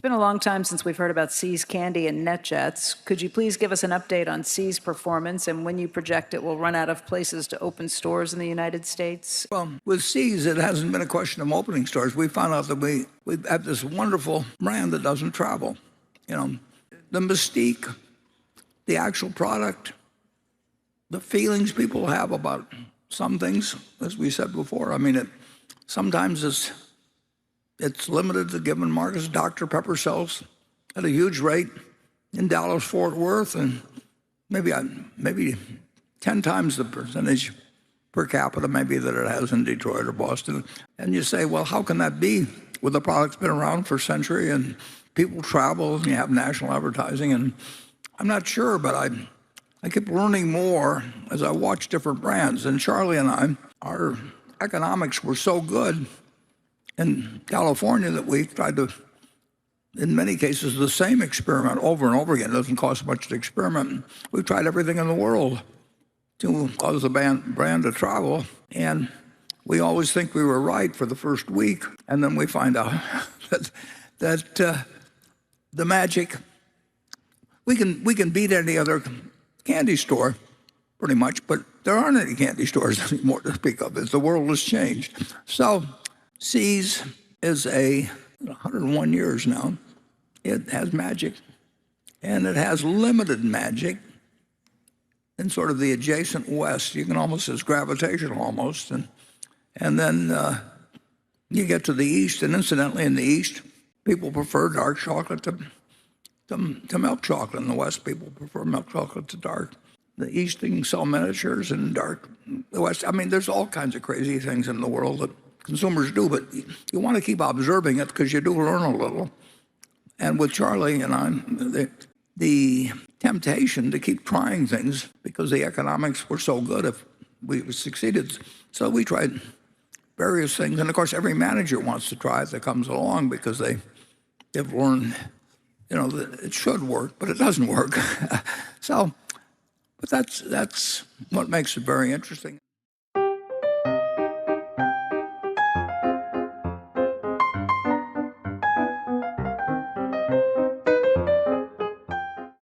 been a long time since we've heard about See's Candy and NetJets. Could you please give us an update on See's performance and when you project it will run out of places to open stores in the United States? Well, with See's, it hasn't been a question of opening stores. We found out that we have this wonderful brand that doesn't travel. The mystique, the actual product, the feelings people have about some things, as we said before. I mean, sometimes it's limited to given markets. Dr. Pepper sells at a huge rate in Dallas, Fort Worth, and maybe 10 times the percentage per capita maybe that it has in Detroit or Boston. And you say, well, how can that be? Well, the product's been around for a century and people travel and you have national advertising. And I'm not sure, but I keep learning more as I watch different brands. And Charlie and our economics were so good in California that we tried to, in many cases, the same experiment over and over again. It doesn't cost much to experiment. We've tried everything in the world to cause the brand to travel, and we always think we were right for the first week, and then we find out that the magic, we can beat any other candy store pretty much, but there aren't any candy stores anymore to speak of as the world has changed. So See's is 101 years now. It has magic, and it has limited magic in sort of the adjacent West. You can almost, it's gravitational almost. And then you get to the East, and incidentally in the East, people prefer dark chocolate to milk chocolate. In the West, people prefer milk chocolate to dark. The East, you can sell miniatures in dark. The West, I mean, there's all kinds of crazy things in the world that consumers do, but you want to keep observing it because you do learn a little. And with Charlie and I, the temptation to keep trying things because the economics were so good if we succeeded. So we tried various things. And of course, every manager wants to try it that comes along because they've learned, that it should work, but it doesn't work. But that's what makes it very interesting.